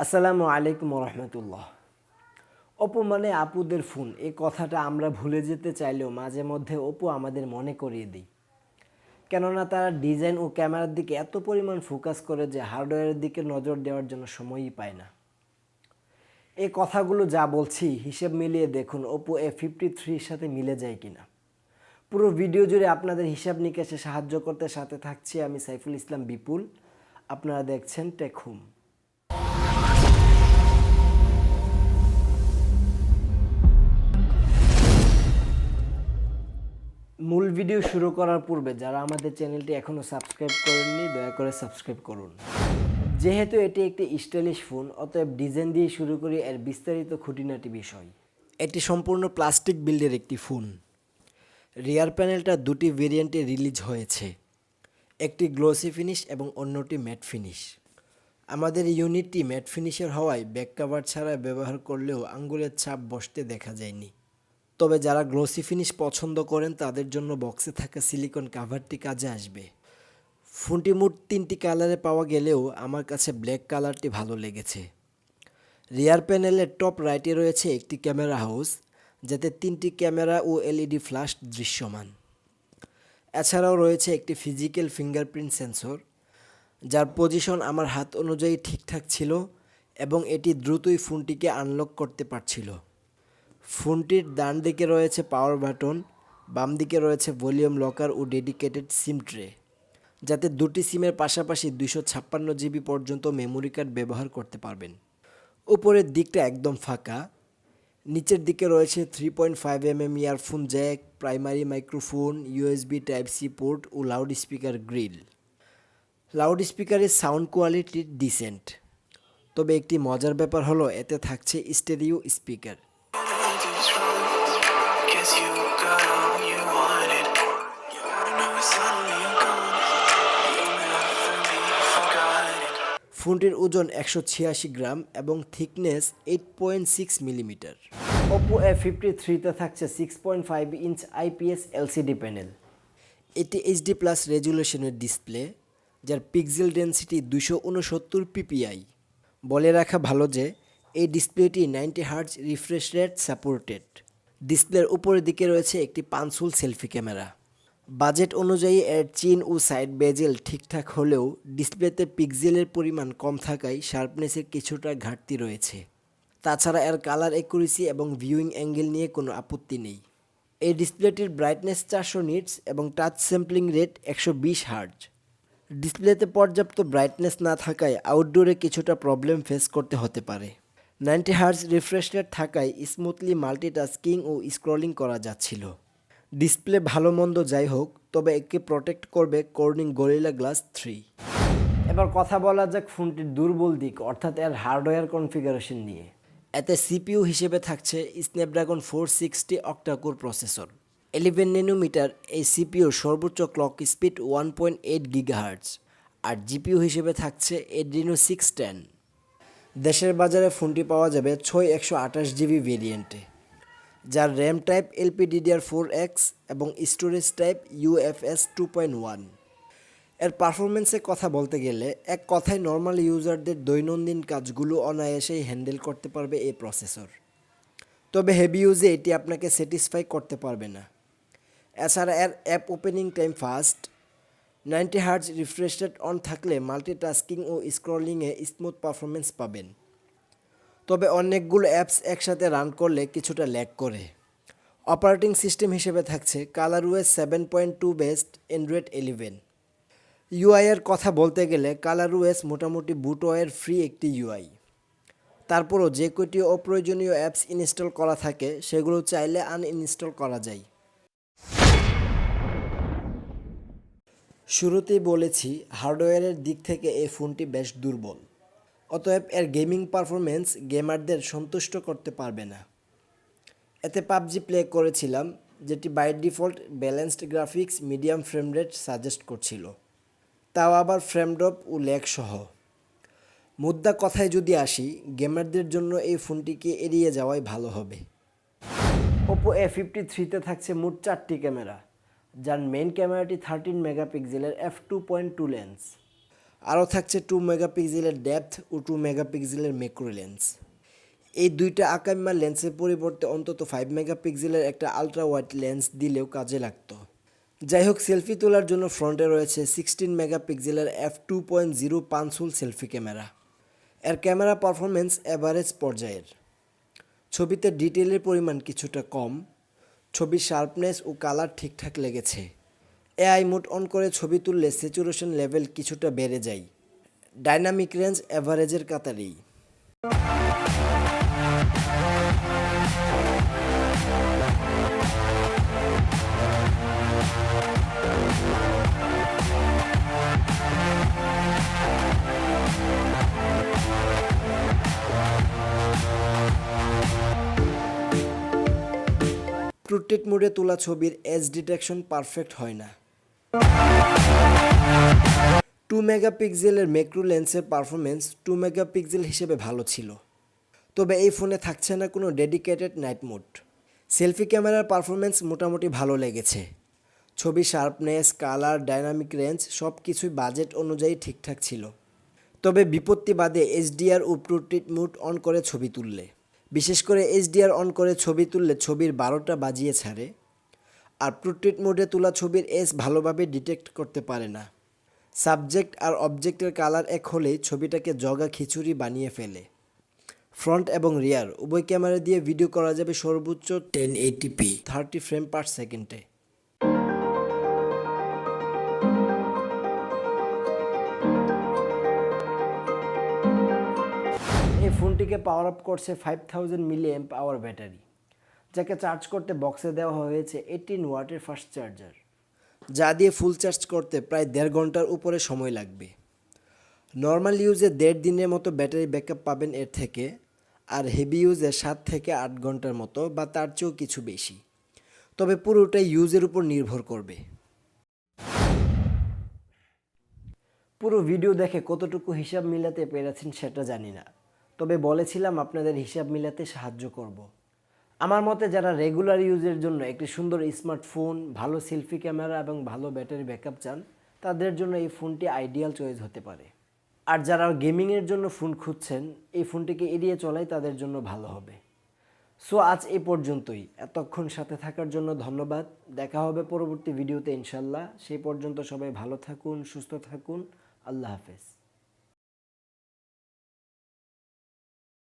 আসসালামু আলাইকুম রহমতুল্লাহ। অপো মানে আপুদের ফোন, এই কথাটা আমরা ভুলে যেতে চাইলেও মাঝে মধ্যে অপো আমাদের মনে করিয়ে দিই। কেননা তারা ডিজাইন ও ক্যামেরার দিকে এত পরিমাণ ফোকাস করে যে হার্ডওয়্যারের দিকে নজর দেওয়ার জন্য সময়ই পায় না। এই কথাগুলো যা বলছি হিসেব মিলিয়ে দেখুন ওপো A53-র সাথে মিলে যায় কিনা। পুরো ভিডিও জুড়ে আপনাদের হিসাব নিকাশে সাহায্য করতে সাথে থাকছি আমি সাইফুল ইসলাম বিপুল। আপনারা দেখছেন টেক হোম। মূল ভিডিও শুরু করার পূর্বে যারা আমাদের চ্যানেলটি এখনও সাবস্ক্রাইব করেননি দয়া করে সাবস্ক্রাইব করুন। যেহেতু এটি একটি স্টাইলিশ ফোন, অতএব ডিজাইন দিয়ে শুরু করি এর বিস্তারিত খুঁটিনাটি বিষয়। এটি সম্পূর্ণ প্লাস্টিক বিল্ডের একটি ফোন। রিয়ার প্যানেলটা দুটি ভেরিয়েন্টে রিলিজ হয়েছে, একটি গ্লোসি ফিনিশ এবং অন্যটি ম্যাট ফিনিশ। আমাদের ইউনিটটি ম্যাট ফিনিশের হওয়ায় ব্যাক কভার ছাড়া ব্যবহার করলেও আঙ্গুলের ছাপ বসতে দেখা যায়নি। তবে যারা গ্লোসি ফিনিশ পছন্দ করেন তাদের জন্য বক্সে থাকা সিলিকন কাভারটি কাজে আসবে। ফোনটি মোট 3টি কালারে পাওয়া গেলেও আমার কাছে ব্ল্যাক কালারটি ভালো লেগেছে। রিয়ার প্যানেলের টপ রাইটে রয়েছে একটি ক্যামেরা হাউস, যাতে 3টি ক্যামেরা ও এলইডি ফ্ল্যাশ দৃশ্যমান। এছাড়াও রয়েছে একটি ফিজিক্যাল ফিঙ্গারপ্রিন্ট সেন্সর, যার পজিশন আমার হাত অনুযায়ী ঠিকঠাক ছিল এবং এটি দ্রুতই ফোনটিকে আনলক করতে পারছিল। ফোনটির ডান দিকে রয়েছে পাওয়ার বাটন, বাম দিকে রয়েছে ভলিউম লকার ও ডেডিকেটেড সিম ট্রে, যাতে দুটি সিমের পাশাপাশি 256 জিবি পর্যন্ত মেমোরি কার্ড ব্যবহার করতে পারবেন। উপরের দিকটা একদম ফাঁকা। নিচের দিকে রয়েছে 3.5mm earphone jack, primary microphone, USB type C port ও লাউড স্পিকার গ্রিল। লাউড স্পিকারের সাউন্ড কোয়ালিটি ডিসেন্ট, তবে একটি মজার ব্যাপার হলো এতে থাকছে স্টেরিও স্পিকার। ফোনটির ওজন 186 গ্রাম এবং থিকনেস 8.6 মিলিমিটার। ওপো A53-তে থাকছে 6.5 ইঞ্চ IPS LCD প্যানেল। এটি HD+ রেজুলেশনের ডিসপ্লে, যার পিক্সেল ডেনসিটি 269 ppi। বলে রাখা ভালো যে এই ডিসপ্লেটি 90 হার্টজ রিফ্রেশ রেট সাপোর্টেড। ডিসপ্লের উপরের দিকে রয়েছে একটি পাঁচহুল সেলফি ক্যামেরা। বাজেট অনুযায়ী এর চিন ও সাইড বেজেল ঠিকঠাক হলেও ডিসপ্লেতে পিক্সেলের পরিমাণ কম থাকায় শার্পনেসের কিছুটা ঘাটতি রয়েছে। তাছাড়া এর কালার অ্যাকুরেসি এবং ভিউইং অ্যাঙ্গেল নিয়ে কোনো আপত্তি নেই। এই ডিসপ্লেটির ব্রাইটনেস 400 নিটস এবং টাচ স্যাম্পলিং রেট 120 হার্টজ। ডিসপ্লেতে পর্যাপ্ত ব্রাইটনেস না থাকায় আউটডোরে কিছুটা প্রবলেম ফেস করতে হতে পারে। 90 হার্টজ রিফ্রেশ রেট থাকায় স্মুথলি মাল্টিটাস্কিং ও স্ক্রলিং করা যাচ্ছিল। ডিসপ্লে ভালো মন্দ যাই হোক, তবে একে প্রোটেক্ট করবে কর্নিং গরিলা গ্লাস 3। এবার কথা বলা যাক ফোনটির দুর্বল দিক, অর্থাৎ এর হার্ডওয়্যার কনফিগারেশন নিয়ে। এতে সিপিইউ হিসেবে থাকছে স্ন্যাপড্রাগন 460 অক্টাকোর প্রসেসর। 11 ন্যানোমিটার এই সিপিইউর সর্বোচ্চ ক্লক স্পিড 1.8 গিগাহার্টজ, আর জিপিইউ হিসেবে থাকছে Adreno 610। দেশের বাজারে ফোনটি পাওয়া যাবে 128 জিবি ভেরিয়েন্টে, যার র্যাম টাইপ LPDDR4X এবং স্টোরেজ টাইপ UFS 2.1। এর পারফরমেন্সের কথা বলতে গেলে এক কথায় নর্মাল ইউজারদের দৈনন্দিন কাজগুলো অনায়াসেই হ্যান্ডেল করতে পারবে এই প্রসেসর। তবে হেভি ইউজে এটি আপনাকে স্যাটিসফাই করতে পারবে না। এছাড়া এর app opening time fast, 90 hertz refresh rate on থাকলে মাল্টিটাস্কিং ও স্ক্রলিংয়ে স্মুথ পারফরমেন্স পাবেন। তবে অনেকগুলো অ্যাপস একসাথে রান করলে কিছুটা ল্যাগ করে। অপারেটিং সিস্টেম হিসেবে থাকছে ColorOS 7.2 বেসড অ্যান্ড্রয়েড 11। ইউআই এর কথা বলতে গেলে ColorOS মোটামুটি বুটওয়ের ফ্রি একটি ইউআই। তারপরও যে কয়টি অপ্রয়োজনীয় অ্যাপস ইনস্টল করা থাকে সেগুলো চাইলে আনইনস্টল করা যায়। শুরুতেই বলেছি হার্ডওয়্যারের দিক থেকে এই ফোনটি বেশ দুর্বল, অতএব এর গেমিং পারফরমেন্স গেমারদের সন্তুষ্ট করতে পারবে না। এতে পাবজি প্লে করেছিলাম, যেটি by default balanced graphics medium frame rate suggest করছিল, তাও আবার ফ্রেম ড্রপ ও ল্যাগ সহ। মুদ্রা কথায় যদি আসি, গেমারদের জন্য এই ফোনটিকে এড়িয়ে যাওয়াই ভালো হবে। ওপো A53-তে থাকছে মোট 4টি ক্যামেরা, যার মেইন ক্যামেরাটি 13 মেগাপিক্সেলের f2.2 লেন্স। আরও থাকছে 2 মেগাপিক্সেলের ডেপথ ও 2 মেগাপিক্সেলের ম্যাক্রো লেন্স। এই দুইটা আকাইম্মা লেন্সের পরিবর্তে অন্তত 5 মেগাপিক্সেলের একটা আলট্রা ওয়াইড লেন্স দিলেও কাজে লাগতো। যাই হোক, সেলফি তোলার জন্য ফ্রন্টে রয়েছে 16 মেগাপিক্সেলের f2.0 পাঁচহুল সেলফি ক্যামেরা। এর ক্যামেরা পারফরমেন্স এভারেজ পর্যায়ের। ছবিতে ডিটেলের পরিমাণ কিছুটা কম, ছবির শার্পনেস ও কালার ঠিকঠাক লেগেছে। এআই মোড অন করে ছবি তুললে স্যাচুরেশন লেভেল কিছুটা বেড়ে যায়। ডাইনামিক রেঞ্জ এভারেজের কাতারেই। পোর্ট্রেট মোডে তোলা ছবির এজ ডিটেকশন পারফেক্ট হয় না। 2 মেগাপিক্সেলের ম্যাক্রো লেন্সের পারফরমেন্স 2 মেগাপিক্সেল হিসেবে ভালো ছিল, তবে এই ফোনে থাকছে না কোনো ডেডিকেটেড নাইট মোড। সেলফি ক্যামেরার পারফরমেন্স মোটামুটি ভালো লেগেছে। ছবি শার্পনেস, কালার, ডাইনামিক রেঞ্জ সব কিছুই বাজেট অনুযায়ী ঠিকঠাক ছিল। তবে বিপত্তি বাদে এইচডিআর ও পোর্ট্রেট মোড অন করে ছবি তুললে, বিশেষ করে এইচডিআর অন করে ছবি তুললে ছবির 12টা বাজিয়ে ছাড়ে। আর পোর্ট্রেট মোডে তোলা ছবির এজ ভালোভাবে ডিটেক্ট করতে পারে না। সাবজেক্ট আর অবজেক্টের কালার এক হলেই ছবিটাকে জগা খিচুড়ি বানিয়ে ফেলে। ফ্রন্ট এবং রিয়ার উভয় ক্যামেরা দিয়ে ভিডিও করা যাবে সর্বোচ্চ 1080p 30 ফ্রেম পার সেকেন্ডে। এই ফোনটিকে পাওয়ার আপ করছে 5000 mAh ব্যাটারি, যাকে চার্জ করতে বক্সে দেওয়া হয়েছে 18 ওয়াটের ফাস্ট চার্জার, যা দিয়ে ফুল চার্জ করতে প্রায় 1.5 ঘন্টার উপরে সময় লাগবে। নর্মাল ইউজে 1.5 দিনের মতো ব্যাটারি ব্যাকআপ পাবেন এর থেকে, আর হেভি ইউজে 7 থেকে 8 ঘন্টার মতো বা তার চেয়েও কিছু বেশি। তবে পুরোটাই ইউজের উপর নির্ভর করবে। পুরো ভিডিও দেখে কতটুকু হিসাব মিলাতে পেরেছেন সেটা জানি না, তবে বলেছিলাম আপনাদের হিসাব মিলাতে সাহায্য করব। আমার মতে যারা রেগুলার ইউজের জন্য একটি সুন্দর স্মার্টফোন, ভালো সেলফি ক্যামেরা এবং ভালো ব্যাটারি ব্যাকআপ চান, তাদের জন্য এই ফোনটি আইডিয়াল চয়েস হতে পারে। আর যারা গেমিংয়ের জন্য ফোন খুঁজছেন, এই ফোনটিকে এড়িয়ে চলাই তাদের জন্য ভালো হবে। সো আজ এই পর্যন্তই। এতক্ষণ সাথে থাকার জন্য ধন্যবাদ। দেখা হবে পরবর্তী ভিডিওতে ইনশাল্লাহ। সেই পর্যন্ত সবাই ভালো থাকুন, সুস্থ থাকুন। আল্লাহ হাফেজ।